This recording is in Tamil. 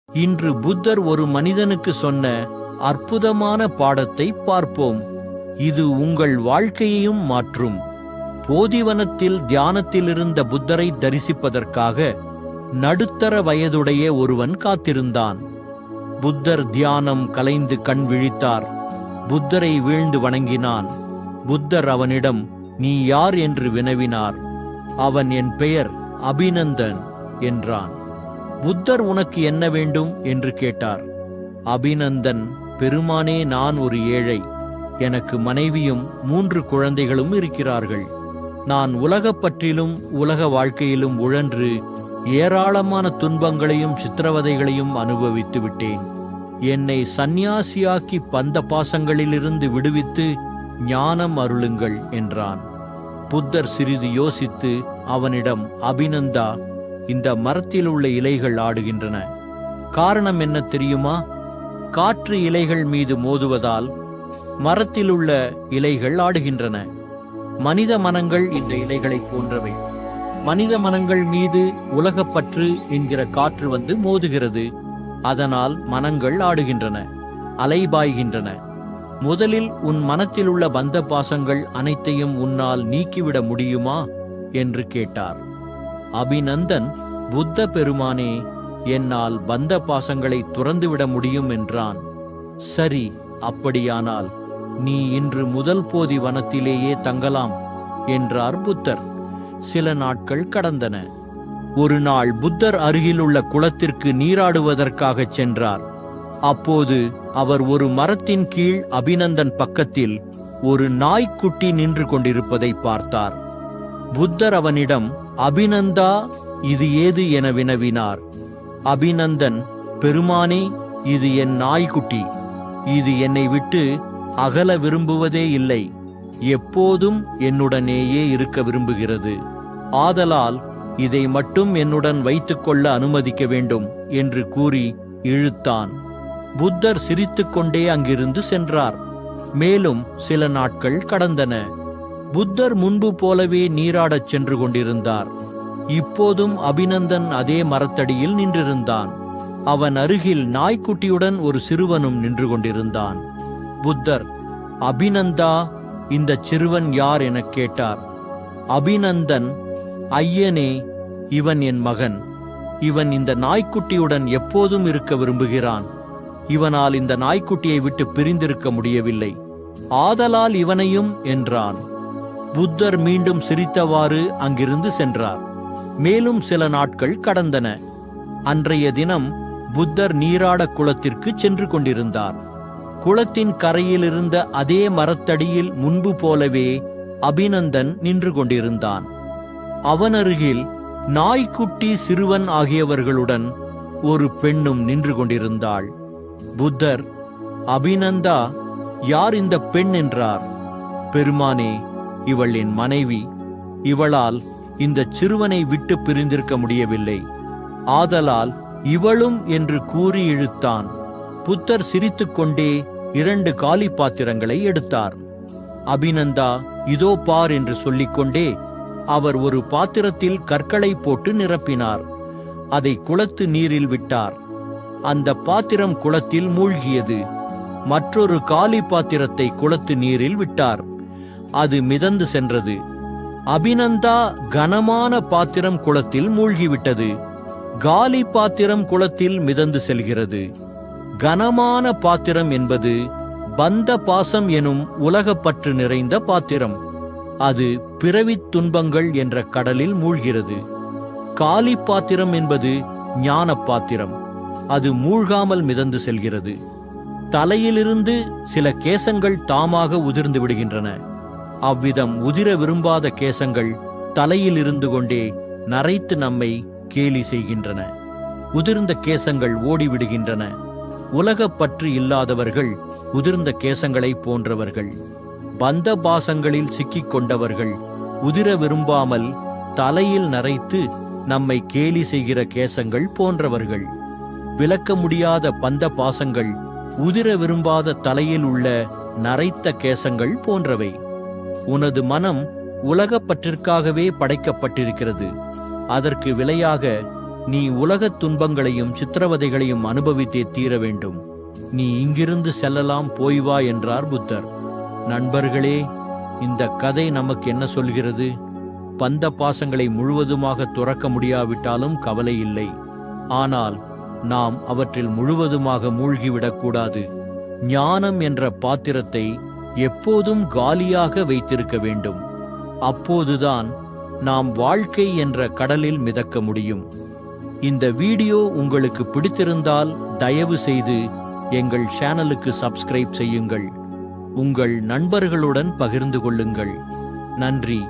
இன்று புத்தர் ஒரு மனிதனுக்கு சொன்ன அற்புதமான பாடத்தை பார்ப்போம். இது உங்கள் வாழ்க்கையையும் மாற்றும். போதிவனத்தில் தியானத்தில் இருந்த புத்தரை தரிசிப்பதற்காக நடுத்தர வயதுடைய ஒருவன் காத்திருந்தான். புத்தர் தியானம் கலைந்து கண் விழித்தார். புத்தரை வீழ்ந்து வணங்கினான். புத்தர் அவனிடம், "நீ யார்?" என்று வினவினார். அவன், "என் பெயர் அபிநந்தன்" என்றான். புத்தர், "உனக்கு என்ன வேண்டும்?" என்று கேட்டார். அபிநந்தன், "பெருமானே, நான் ஒரு ஏழை. எனக்கு மனைவியும் 3 குழந்தைகளும் இருக்கிறார்கள். நான் உலகப் பற்றிலும் உலக வாழ்க்கையிலும் உழன்று ஏராளமான துன்பங்களையும் சித்திரவதைகளையும் அனுபவித்து விட்டேன். என்னை சந்நியாசியாக்கி பந்த பாசங்களிலிருந்து விடுவித்து ஞானம் அருளுங்கள்" என்றான். புத்தர் சிறிது யோசித்து அவனிடம், "அபிநந்தா, இந்த மரத்தில் உள்ள இலைகள் ஆடுகின்றன. காரணம் என்ன தெரியுமா? காற்று இலைகள் மீது மோதுவதால் மரத்தில் உள்ள இலைகள் ஆடுகின்றன. மனித மனங்கள் இந்த இலைகளைப் போன்றவை. மனித மனங்கள் மீது உலகப்பற்று என்கிற காற்று வந்து மோதுகிறது. அதனால் மனங்கள் ஆடுகின்றன, அலைபாய்கின்றன. முதலில் உன் மனத்தில் உள்ள பந்த பாசங்கள் அனைத்தையும் உன்னால் நீக்கிவிட முடியுமா?" என்று கேட்டார். அபிநந்தன், "புத்த பெருமானே, என்னால் பந்த பாசங்களை துறந்துவிட முடியும்" என்றான். "சரி, அப்படியானால் நீ இன்று முதல் போதி வனத்திலேயே தங்கலாம்" என்றார் புத்தர். சில நாட்கள் கடந்தன. ஒரு நாள் புத்தர் அருகிலுள்ள குளத்திற்கு நீராடுவதற்காக சென்றார். அப்போது அவர் ஒரு மரத்தின் கீழ் அபிநந்தன் பக்கத்தில் ஒரு நாய்க்குட்டி நின்று கொண்டிருப்பதை பார்த்தார். புத்தர் அவனிடம், "அபிநந்தா, இது ஏது?" என வினவினார். அபிநந்தன், "பெருமானே, இது என் நாய்க்குட்டி. இது என்னை விட்டு அகல விரும்புவதே இல்லை. எப்போதும் என்னுடனேயே இருக்க விரும்புகிறது. ஆதலால் இதை மட்டும் என்னுடன் வைத்துக்கொள்ள அனுமதிக்க வேண்டும்" என்று கூறி இழுத்தான். புத்தர் சிரித்துக்கொண்டே அங்கிருந்து சென்றார். மேலும் சில நாட்கள் கடந்தன. புத்தர் முன்பு போலவே நீராடச் சென்று கொண்டிருந்தார். இப்போதும் அபிநந்தன் அதே மரத்தடியில் நின்றிருந்தான். அவன் அருகில் நாய்க்குட்டியுடன் ஒரு சிறுவனும் நின்று கொண்டிருந்தான். புத்தர், "அபிநந்தா, இந்த சிறுவன் யார்?" எனக் கேட்டார். அபிநந்தன், "ஐயனே, இவன் என் மகன். இவன் இந்த நாய்க்குட்டியுடன் எப்போதும் இருக்க விரும்புகிறான். இவனால் இந்த நாய்க்குட்டியை விட்டு பிரிந்திருக்க முடியவில்லை. ஆதலால் இவனையும்" என்றான். புத்தர் மீண்டும் சிரித்தவாறு அங்கிருந்து சென்றார். மேலும் சில நாட்கள் கடந்தன. அன்றைய தினம் புத்தர் நீராட குளத்திற்கு சென்று கொண்டிருந்தார். குளத்தின் கரையில் இருந்த அதே மரத்தடியில் முன்பு போலவே அபிநந்தன் நின்று கொண்டிருந்தான். அவன் அருகில் நாய்க்குட்டி, சிறுவன் ஆகியவர்களுடன் ஒரு பெண்ணும் நின்று கொண்டிருந்தாள். புத்தர், "அபிநந்தா, யார் இந்த பெண்?" என்றார். "பெருமானே, இவள் என் மனைவி. இவளால் இந்த சிறுவனை விட்டு பிரிந்திருக்க முடியவில்லை. ஆதலால் இவளும்" என்று கூறி இழுத்தான். புத்தர் சிரித்துக்கொண்டே 2 காலி பாத்திரங்களை எடுத்தார். "அபிநந்தா, இதோ பார்" என்று சொல்லிக்கொண்டே அவர் ஒரு பாத்திரத்தில் கற்களை போட்டு நிரப்பினார். அதை குளத்து நீரில் விட்டார். அந்த பாத்திரம் குளத்தில் மூழ்கியது. மற்றொரு காலி பாத்திரத்தை குளத்து நீரில் விட்டார். அது மிதந்து சென்றது. அபிநந்தா, கனமான பாத்திரம் குளத்தில் மூழ்கிவிட்டது. காலி பாத்திரம் குளத்தில் மிதந்து செல்கிறது. கனமான பாத்திரம் என்பது பந்த பாசம் எனும் உலகப்பற்று நிறைந்த பாத்திரம். அது பிறவித் துன்பங்கள் என்ற கடலில் மூழ்கிறது. காலி பாத்திரம் என்பது ஞான பாத்திரம். அது மூழ்காமல் மிதந்து செல்கிறது. தலையிலிருந்து சில கேசங்கள் தாமாக உதிர்ந்து விடுகின்றன. அவ்விதம் உதிர விரும்பாத கேசங்கள் தலையில் இருந்து கொண்டே நரைத்து நம்மை கேலி செய்கின்றன. உதிர்ந்த கேசங்கள் ஓடிவிடுகின்றன. உலகப்பற்று இல்லாதவர்கள் உதிர்ந்த கேசங்களை போன்றவர்கள். பந்த பாசங்களில் சிக்கிக் கொண்டவர்கள் உதிர விரும்பாமல் தலையில் நரைத்து நம்மை கேலி செய்கிற கேசங்கள் போன்றவர்கள். விலக்க முடியாத பந்த பாசங்கள் உதிர விரும்பாத தலையில் உள்ள நரைத்த கேசங்கள் போன்றவை. உனது மனம் உலகப்பற்றிற்காகவே படைக்கப்பட்டிருக்கிறது. அதற்கு விலையாக நீ உலகத் துன்பங்களையும் சித்திரவதைகளையும் அனுபவித்தே தீர வேண்டும். நீ இங்கிருந்து செல்லலாம், போய் வா என்றார் புத்தர். நண்பர்களே, இந்த கதை நமக்கு என்ன சொல்கிறது? பந்த பாசங்களை முழுவதுமாக துறக்க முடியாவிட்டாலும் கவலை இல்லை. ஆனால் நாம் அவற்றில் முழுவதுமாக மூழ்கிவிடக்கூடாது. ஞானம் என்ற பாத்திரத்தை எப்போதும் காலியாக வைத்திருக்க வேண்டும். அப்போதுதான் நாம் வாழ்க்கை என்ற கடலில் மிதக்க முடியும். இந்த வீடியோ உங்களுக்கு பிடித்திருந்தால் தயவு செய்து எங்கள் சேனலுக்கு சப்ஸ்கிரைப் செய்யுங்கள். உங்கள் நண்பர்களுடன் பகிர்ந்து கொள்ளுங்கள். நன்றி.